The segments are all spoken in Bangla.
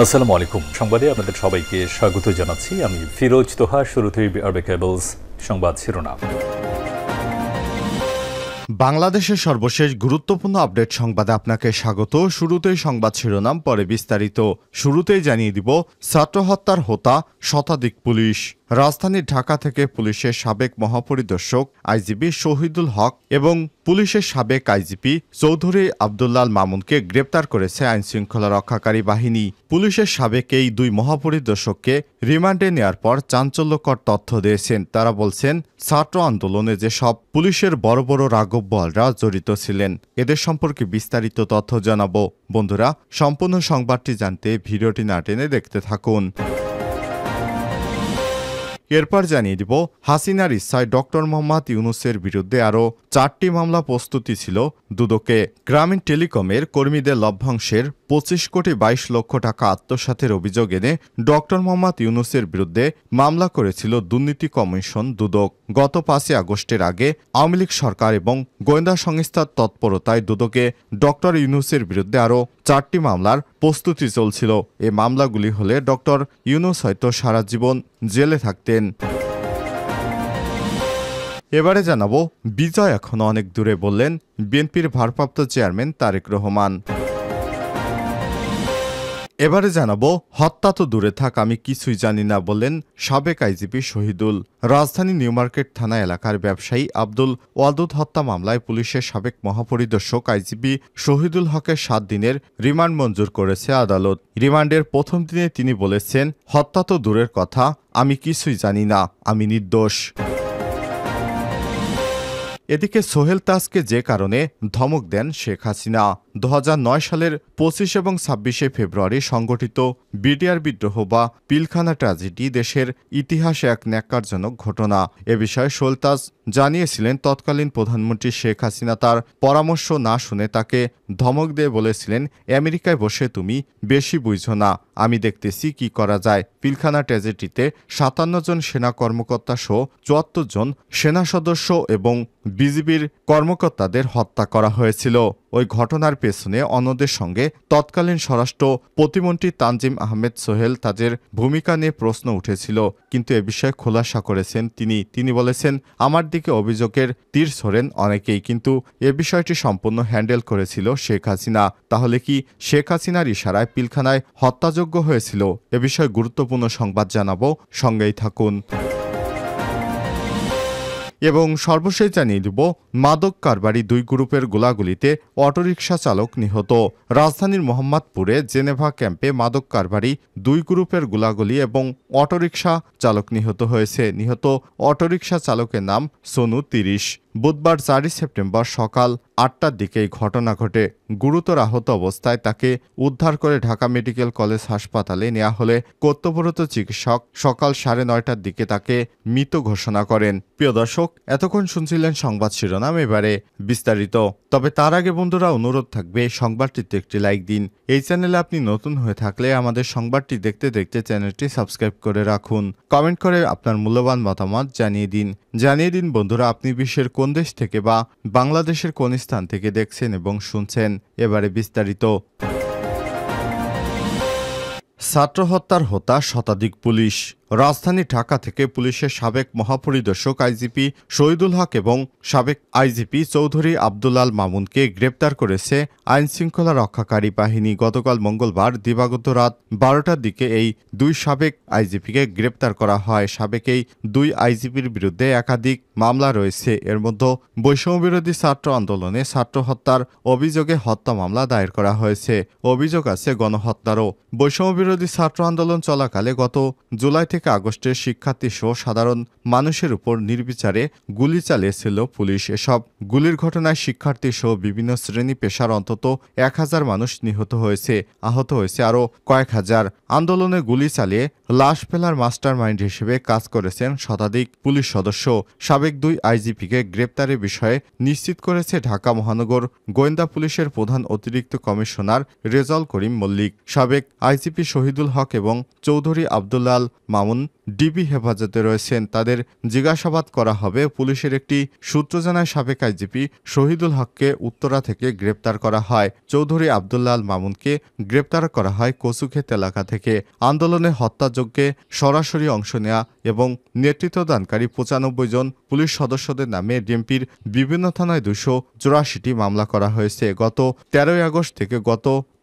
আসসালামু আলাইকুম। সংবাদে আপনাদের সবাইকে স্বাগত জানাচ্ছি। আমি ফিরোজ তোহা। শুরুতেই আরবে কেবলস সংবাদ শিরোনাম। বাংলাদেশের সর্বশেষ গুরুত্বপূর্ণ আপডেট সংবাদে আপনাকে স্বাগত। শুরুতেই সংবাদ শিরোনাম, পরে বিস্তারিত। শুরুতেই জানিয়ে দিব, ছাত্র হত্যার হোতা শতাধিক পুলিশ। রাজধানী ঢাকা থেকে পুলিশের সাবেক মহাপরিদর্শক আইজিপি শহীদুল হক এবং পুলিশের সাবেক আইজিপি চৌধুরী আব্দুল্লাল মামুনকে গ্রেপ্তার করেছে আইনশৃঙ্খলা রক্ষাকারী বাহিনী। পুলিশের সাবেক এই দুই মহাপরিদর্শককে রিমান্ডে নেয়ার পর চাঞ্চল্যকর তথ্য দিয়েছেন। তারা বলছেন, ছাত্র আন্দোলনে যেসব পুলিশের বড় বড় রাঘব বোয়ালরা জড়িত ছিলেন, এদের সম্পর্কে বিস্তারিত তথ্য জানাবো। বন্ধুরা, সম্পূর্ণ সংবাদটি জানতে ভিডিওটি না টেনে দেখতে থাকুন। এরপর জানিয়ে দিব, হাসিনার ইচ্ছায় ডক্টর মোহাম্মদ ইউনূসের বিরুদ্ধে আরও 4টি মামলা প্রস্তুতি ছিল দুদকে। গ্রামীণ টেলিকমের কর্মীদের লভ্যাংশের 25 কোটি 22 লক্ষ টাকা আত্মসাতের অভিযোগ এনে ডক্টর মোহাম্মদ ইউনূসের বিরুদ্ধে মামলা করেছিল দুর্নীতি কমিশন দুদক। গত 5 আগস্টের আগে আওয়ামী লীগ সরকার এবং গোয়েন্দা সংস্থার তৎপরতায় দুদকে ডক্টর ইউনূসের বিরুদ্ধে আরও 4টি মামলার প্রস্তুতি চলছিল। এ মামলাগুলি হলে ডক্টর ইউনূস হয়তো সারা জীবন জেলে থাকতেন। এবারে জানাবো, বিজয় এখনো অনেক দূরে বললেন বিএনপির ভারপ্রাপ্ত চেয়ারম্যান তারেক রহমান। এবারে জানাবো, হত্যা তো দূরে থাক, আমি কিছুই জানি না বললেন সাবেক আইজিপি শহীদুল। রাজধানী নিউমার্কেট থানা এলাকার ব্যবসায়ী আব্দুল ওয়াদুদ হত্যা মামলায় পুলিশের সাবেক মহাপরিদর্শক আইজিপি শহীদুল হকের 7 দিনের রিমান্ড মঞ্জুর করেছে আদালত। রিমান্ডের প্রথম দিনে তিনি বলেছেন, হত্যা তো দূরের কথা, আমি কিছুই জানি না, আমি নির্দোষ। এদিকে সোহেল তাজকে যে কারণে ধমক দেন শেখ হাসিনা। 2009 সালের 25 এবং 26 ফেব্রুয়ারি সংগঠিত বিডিআর বিদ্রোহ বা পিলখানা ট্র্যাজেডি দেশের ইতিহাসে এক ন্যাক্কারজনক ঘটনা। এ বিষয়ে সোহেল তাজ জানিয়েছিলেন, তৎকালীন প্রধানমন্ত্রী শেখ হাসিনা তার পরামর্শ না শুনে তাকে ধমক দিয়ে বলেছিলেন, আমেরিকায় বসে তুমি বেশি বুঝো না, আমি দেখতেছি কি করা যায়। পিলখানা ট্র্যাজেডিতে 57 জন সেনা কর্মকর্তা সহ 74 জন সেনা সদস্য এবং বিজিবির কর্মকর্তাদের হত্যা করা হয়েছিল। ওই ঘটনার পেছনে অন্যদের সঙ্গে তৎকালীন স্বরাষ্ট্র প্রতিমন্ত্রী তানজিম আহমেদ সোহেল তাজের ভূমিকা নিয়ে প্রশ্ন উঠেছিল, কিন্তু এ বিষয়ে খোলাসা করেছেন তিনি বলেছেন, আমার দিকে অভিযোগের তীর ছোড়েন অনেকেই, কিন্তু এ বিষয়টি সম্পূর্ণ হ্যান্ডেল করেছিল শেখ হাসিনা। তাহলে কি শেখ হাসিনার ইশারায় পিলখানায় হত্যাযোগ্য হয়েছিল? এ বিষয়ে গুরুত্বপূর্ণ সংবাদ জানাবো, সঙ্গেই থাকুন। এবং সর্বশেষ জানিয়ে দিব, মাদক কারবারি 2 গ্রুপের গোলাগুলিতে অটোরিকশা চালক নিহত। রাজধানীর মোহাম্মদপুরে জেনেভা ক্যাম্পে মাদক কারবারি 2 গ্রুপের গোলাগুলি এবং অটোরিকশা চালক নিহত হয়েছে। নিহত অটোরিকশা চালকের নাম সোনু 30। বুধবার 4 সেপ্টেম্বর সকাল 8টার দিকে এই ঘটনা ঘটে। গুরুতর আহত অবস্থায় তাকে উদ্ধার করে ঢাকা মেডিকেল কলেজ হাসপাতালে নেওয়া হলে কর্তব্যরত চিকিৎসক সকাল 9:30টার দিকে তাকে মৃত ঘোষণা করেন। প্রিয় দর্শক, এতক্ষণ শুনছিলেন সংবাদ শিরোনাম, এবারে বিস্তারিত। তবে তার আগে বন্ধুরা, অনুরোধ থাকবে সংবাদটিতে একটি লাইক দিন। এই চ্যানেলে আপনি নতুন হয়ে থাকলে আমাদের সংবাদটি দেখতে দেখতে চ্যানেলটি সাবস্ক্রাইব করে রাখুন। কমেন্ট করে আপনার মূল্যবান মতামত জানিয়ে দিন বন্ধুরা, আপনি বিশ্বের কোন দেশ থেকে বা বাংলাদেশের কোন স্থান থেকে দেখছেন এবং শুনছেন। এবারে বিস্তারিত। ছাত্র হত্যার হোতা শতাধিক পুলিশ। রাজধানী ঢাকা থেকে পুলিশের সাবেক মহাপরিদর্শক আইজিপি শহীদুল হক এবং সাবেক আইজিপি চৌধুরী আব্দুল্লাল মামুনকে গ্রেপ্তার করেছে আইনশৃঙ্খলা রক্ষাকারী বাহিনী। গতকাল মঙ্গলবার দিবাগত রাত 12টার দিকে এই 2 সাবেক আইজিপিকে গ্রেপ্তার করা হয়। সাবেক এই 2 আইজিপির বিরুদ্ধে একাধিক মামলা রয়েছে। এর মধ্যে বৈষম্যবিরোধী ছাত্র আন্দোলনে ছাত্র হত্যার অভিযোগে হত্যা মামলা দায়ের করা হয়েছে। অভিযোগ আছে গণহত্যারও। বৈষম্যবিরোধী ছাত্র আন্দোলন চলাকালে গত জুলাই থেকে আগস্টে শিক্ষার্থী সহ সাধারণ মানুষের উপর নির্বিচারে গুলি চালিয়েছিল পুলিশ। এসব গুলির ঘটনায় শিক্ষার্থী সহ বিভিন্ন শ্রেণী পেশার অন্তত 1000 মানুষ নিহত হয়েছে, আহত হয়েছে আরও কয়েক হাজার। আন্দোলনে গুলি চালিয়ে লাশ ফেলার মাস্টার মাইন্ড হিসেবে কাজ করেছেন শতাধিক পুলিশ সদস্য। সাবেক 2 আইজিপিকে গ্রেপ্তারের বিষয়ে নিশ্চিত করেছে ঢাকা মহানগর গোয়েন্দা পুলিশের প্রধান অতিরিক্ত কমিশনার রেজাউল করিম মল্লিক। সাবেক আইজিপি শহীদুল হক এবং চৌধুরী আব্দুল্লাল মামুন মামুন ডিবি হেফাজতে রয়েছেন। তাদের জিজ্ঞাসাবাদ করা হবে। পুলিশের একটি সূত্র জানায় সাবেক আইজিপি শহীদুল হককে উত্তরা থেকে গ্রেপ্তার করা হয়। চৌধুরী আব্দুল্লাহ আল মামুনকে গ্রেপ্তার করা হয় কচুক্ষেত এলাকা থেকে। আন্দোলনে হত্যাযজ্ঞে সরাসরি অংশ নেয়া এবং নেতৃত্বদানকারী ৯৫ জন পুলিশ সদস্যদের নামে ডিএমপির বিভিন্ন থানায় ২৮৪টি মামলা করা হয়েছে। গত ১৩ আগস্ট থেকে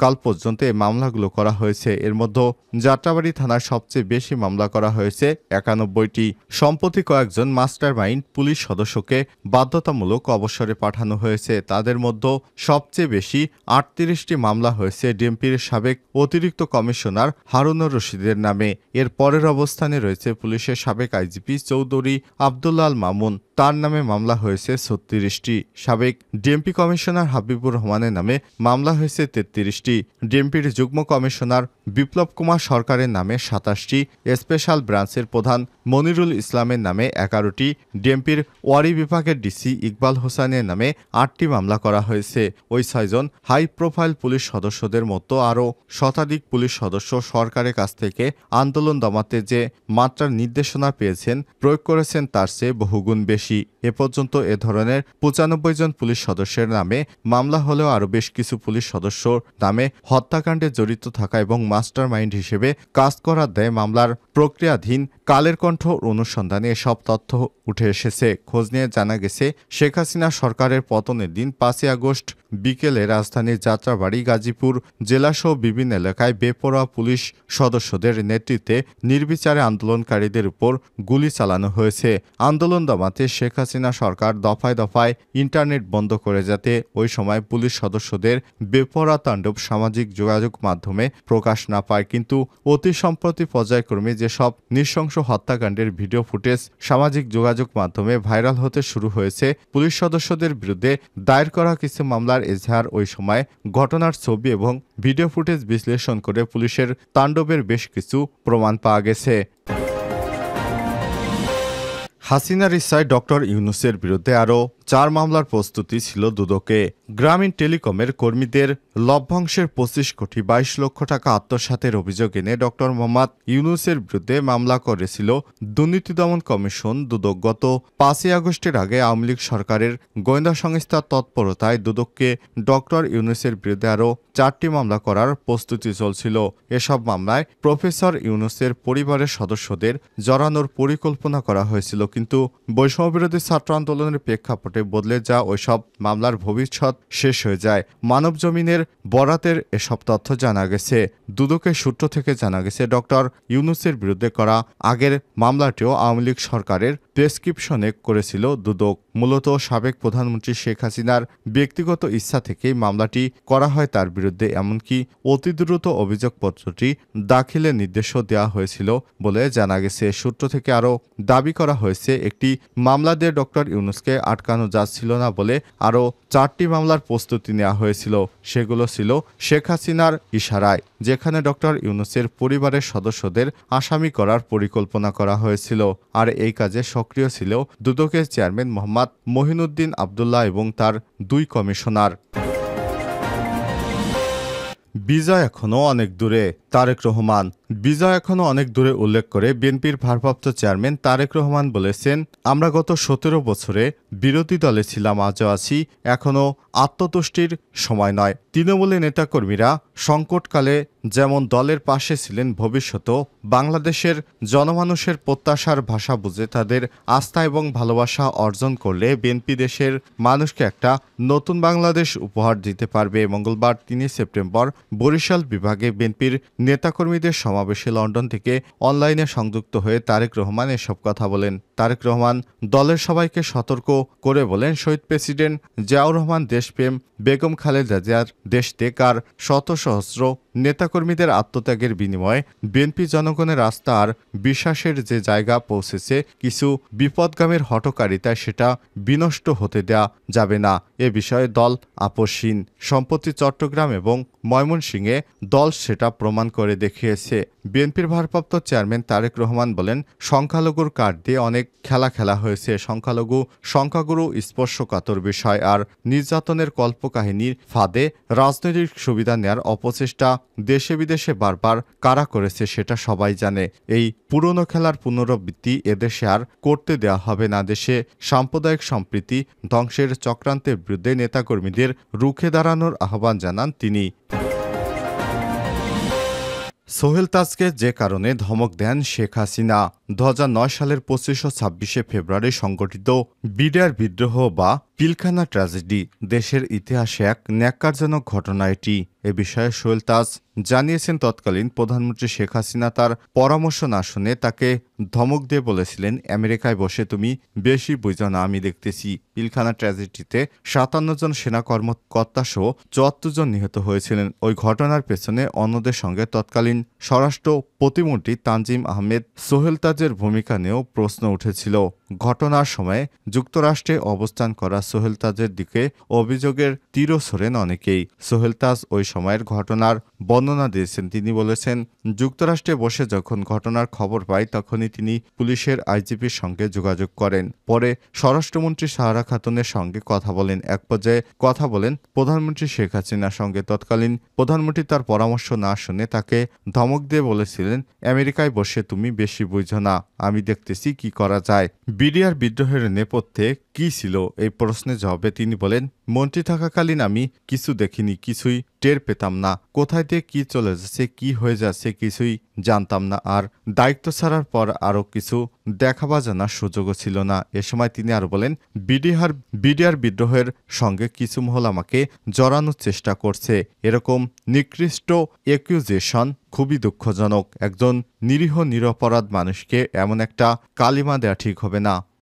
কাল পর্যন্ত এই মামলাগুলো করা হয়েছে। এর মধ্যে যাত্রাবাড়ি থানার সবচেয়ে বেশি মামলা করা হয়েছে ৯১টি। সম্প্রতি কয়েকজন মাস্টার মাইন্ড পুলিশ সদস্যকে বাধ্যতামূলক অবসরে পাঠানো হয়েছে। তাদের মধ্যে সবচেয়ে বেশি ৩৮টি মামলা হয়েছে ডিএমপির সাবেক অতিরিক্ত কমিশনার হারুনুর রশিদের নামে। এর পরের অবস্থানে রয়েছে পুলিশের সাবেক আইজিপি চৌধুরী আব্দুল্লাহ আল মামুন। তার নামে মামলা হয়েছে ৩৬টি। সাবেক ডিএমপি কমিশনার হাবিবুর রহমানের নামে মামলা হয়েছে ৩৩টি। ডিএমপির যুগ্ম কমিশনার বিপ্লব কুমার সরকারের নামে ২৭টি। স্পেশাল ব্রাঞ্চের প্রধান মনিরুল ইসলামের নামে ১১টি। ডিএমপির ওয়ারি বিভাগের ডিসি ইকবাল হোসেনের নামে ৮টি মামলা করা হয়েছে। ওই ৬ জন হাই প্রোফাইল পুলিশ সদস্যদের মতো আরও শতাধিক পুলিশ সদস্য সরকারের কাছ থেকে আন্দোলন দমাতে যে মাত্রার নির্দেশনা পেয়েছেন, প্রয়োগ করেছেন তার চেয়ে বহুগুণ বেশি। এ পর্যন্ত এ ধরনের ৯৫ জন পুলিশ সদস্যের নামে মামলা হলেও আরও বেশ কিছু পুলিশ সদস্যর নামে হত্যাকাণ্ডে জড়িত থাকা এবং মাস্টার মাইন্ড হিসেবে কাজ করার দায়ে মামলার প্রক্রিয়াধীন। কালের কণ্ঠ অনুসন্ধানে এসব তথ্য উঠে এসেছে। খোঁজ নিয়ে জানা গেছে, শেখ হাসিনা সরকারের পতনের দিন ৫ই আগস্ট বিকেলে রাজধানীর যাত্রাবাড়ি, গাজীপুর জেলাসহ বিভিন্ন এলাকায় বেপরোয়া পুলিশ সদস্যদের নেতৃত্বে নির্বিচারে আন্দোলনকারীদের উপর গুলি চালানো হয়েছে। আন্দোলন দমাতে শেখ হাসিনা সরকার দফায় দফায় ইন্টারনেট বন্ধ করে, যাতে ওই সময় পুলিশ সদস্যদের বেপরোয়া তাণ্ডব সামাজিক যোগাযোগ মাধ্যমে প্রকাশ না পায়। কিন্তু অতি সম্প্রতি পর্যায়ক্রমে যেসব নৃশংস হত্যাকাণ্ডের ভিডিও ফুটেজ সামাজিক যোগাযোগ মাধ্যমে ভাইরাল হতে শুরু হয়েছে, পুলিশ সদস্যদের বিরুদ্ধে দায়ের করা কিছু মামলার এজাহার, ওই সময় ঘটনার ছবি এবং ভিডিও ফুটেজ বিশ্লেষণ করে পুলিশের তাণ্ডবের বেশ কিছু প্রমাণ পাওয়া গেছে। হাসিনার ইচ্ছায় ডক্টর ইউনূসের বিরুদ্ধে আরও ৪ মামলার প্রস্তুতি ছিল দুদকে। গ্রামীণ টেলিকমের কর্মীদের লভ্যাংশের ২৫ কোটি ২২ লক্ষ টাকা আত্মসাতের অভিযোগ এনে ডক্টর মোহাম্মদ ইউনূসের বিরুদ্ধে মামলা করেছিল দুর্নীতি দমন কমিশন দুদক। গত ৫ই আগস্টের আগে আওয়ামী লীগ সরকারের গোয়েন্দা সংস্থার তৎপরতায় দুদককে ডক্টর ইউনূসের বিরুদ্ধে আরও ৪টি মামলা করার প্রস্তুতি চলছিল। এসব মামলায় প্রফেসর ইউনূসের পরিবারের সদস্যদের জড়ানোর পরিকল্পনা করা হয়েছিল, কিন্তু বৈষম্যবিরোধী ছাত্র আন্দোলনের প্রেক্ষাপটে বদলে যা ওইসব মামলার ভবিষ্যৎ শেষ হয়ে যায়। মানব জমিনের বরাতের এসব তথ্য জানা গেছে। দুদকের সূত্র থেকে জানা গেছে, ডক্টর ইউনূসের বিরুদ্ধে করা আগের মামলাটিও আওয়ামী লীগ সরকারের প্রেসক্রিপশনে করেছিল দুদক। মূলত সাবেক প্রধানমন্ত্রী শেখ হাসিনার ব্যক্তিগত ইচ্ছা থেকেই মামলাটি করা হয় তার বিরুদ্ধে। এমনকি অতি দ্রুত অভিযোগপত্রটি দাখিলের নির্দেশও দেওয়া হয়েছিল বলে জানা গেছে। সূত্র থেকে আরও দাবি করা হয়েছে, একটি মামলা দিয়ে ডক্টর ইউনূসকে আটকানো যাচ্ছিল না বলে আরও ৪টি মামলার প্রস্তুতি নেওয়া হয়েছিল। সেগুলো ছিল শেখ হাসিনার ইশারায়, যেখানে ডক্টর ইউনূসের পরিবারের সদস্যদের আসামি করার পরিকল্পনা করা হয়েছিল। আর এই কাজে সক্রিয় ছিল দুদকের চেয়ারম্যান মোহাম্মদ মহিনুদ্দিন আবদুল্লাহ এবং তার ২ কমিশনার। বিজয় এখনো অনেক দূরে, তারেক রহমান। বিজয় এখনো অনেক দূরে উল্লেখ করে বিএনপির ভারপ্রাপ্ত চেয়ারম্যান তারেক রহমান বলেছেন, আমরা গত ১৭ বছরে বিরোধী দলে ছিলাম, আজও আছি, এখনো আত্মতুষ্টির সময় নয়। তৃণমূলের নেতাকর্মীরা সংকটকালে যেমন দলের পাশে ছিলেন, ভবিষ্যতেও বাংলাদেশের জনমানুষের প্রত্যাশার ভাষা বুঝে তাদের আস্থা এবং ভালোবাসা অর্জন করলে বিএনপি দেশের মানুষকে একটা নতুন বাংলাদেশ উপহার দিতে পারবে। মঙ্গলবার ৩ সেপ্টেম্বর বরিশাল বিভাগে বিএনপির নেতাকর্মীদের সমাবেশে লন্ডন থেকে অনলাইনে সংযুক্ত হয়ে তারেক রহমান এসব কথা বলেন। তারেক রহমান দলের সবাইকে সতর্ক করে বলেন, শহীদ প্রেসিডেন্ট জিয়াউর রহমান দেশপ্রেম, বেগম খালেদা জিয়ার দেশত্যাগ আর শত সহস্র নেতাকর্মীদের আত্মত্যাগের বিনিময়ে বিএনপি জনগণের আস্থা আর বিশ্বাসের যে জায়গা পৌঁছেছে, কিছু বিপদগামীর হঠকারিতায় সেটা বিনষ্ট হতে দেয়া যাবে না। এ বিষয়ে দল আপোষহীন। সম্প্রতি চট্টগ্রাম এবং ময়মনসিংহে দল সেটা প্রমাণ করে দেখিয়েছে। বিএনপির ভারপ্রাপ্ত চেয়ারম্যান তারেক রহমান বলেন, সংখ্যালঘুর কার্ড দিয়ে অনেক খেলা হয়েছে। সংখ্যাগুরু স্পর্শকাতর বিষয়, আর নির্যাতনের কল্পকাহিনীর ফাঁদে রাজনৈতিক সুবিধা নেয়ার অপচেষ্টা দেশে বিদেশে বারবার কারা করেছে সেটা সবাই জানে। এই পুরনো খেলার পুনরাবৃত্তি এদেশে আর করতে দেওয়া হবে না। দেশে সাম্প্রদায়িক সম্প্রীতি ধ্বংসের চক্রান্তের বিরুদ্ধে নেতাকর্মীদের রুখে দাঁড়ানোর আহ্বান জানান তিনি। সোহেল তাজকে যে কারণে ধমক দেন শেখ হাসিনা। 2009 সালের 25 ও 26 ফেব্রুয়ারি সংঘটিত বিডিআর বিদ্রোহ বা পিলখানা ট্র্যাজেডি দেশের ইতিহাসে এক ন্যাক্কারজনক ঘটনা এটি। এ বিষয়ে সোহেল তাজ জানিয়েছেন, তৎকালীন প্রধানমন্ত্রী শেখ হাসিনা তার পরামর্শ না শুনে তাকে ধমক দিয়ে বলেছিলেন, আমেরিকায় বসে তুমি বেশি বুঝো না, আমি দেখতেছি। পিলখানা ট্র্যাজেডিতে 57 জন সেনা কর্মকর্তা সহ 74 জন নিহত হয়েছিলেন। ওই ঘটনার পেছনে অন্যদের সঙ্গে তৎকালীন স্বরাষ্ট্র প্রতিমন্ত্রী তানজিম আহমেদ সোহেল তাজের ভূমিকা নিয়েও প্রশ্ন উঠেছিল। ঘটনার সময় যুক্তরাষ্ট্রে অবস্থান করা সোহেল তাজের দিকে অভিযোগের তীরও ছোড়েন অনেকেই। সোহেল তাজ ওই সময়ের ঘটনার বর্ণনা দিয়েছেন। তিনি বলেছেন, যুক্তরাষ্ট্রে বসে যখন ঘটনার খবর পাই তখনই তিনি পুলিশের আইজিপির সঙ্গে যোগাযোগ করেন। পরে স্বরাষ্ট্রমন্ত্রী সাহারা খাতুনের সঙ্গে কথা বলেন। এক পর্যায়ে কথা বলেন প্রধানমন্ত্রী শেখ হাসিনার সঙ্গে। তৎকালীন প্রধানমন্ত্রী তার পরামর্শ না শুনে তাকে ধমক দিয়ে বলেছিলেন, আমেরিকায় বসে তুমি বেশি বুঝো না, আমি দেখতেছি কি করা যায়। বিডিআর বিদ্রোহের নেপথ্যে কি ছিল এই প্রশ্নের জবাবে তিনি বলেন, মন্ত্রী থাকাকালীন আমি কিছু দেখিনি, কিছুই টের পেতাম না। কোথায় দিয়ে কি চলে যাচ্ছে, কি হয়ে যাচ্ছে কিছুই জানতাম না। আর দায়িত্ব ছাড়ার পর আরও কিছু দেখাবা জানার সুযোগও ছিল না। এ সময় তিনি আরো বলেন, বিডিআর বিদ্রোহের সঙ্গে কিছু মহল আমাকে জড়ানোর চেষ্টা করছে। এরকম নিকৃষ্ট একিউজেশন খুবই দুঃখজনক। একজন নিরীহ নিরপরাধ মানুষকে এমন একটা কালিমা দেয়া ঠিক হবে না।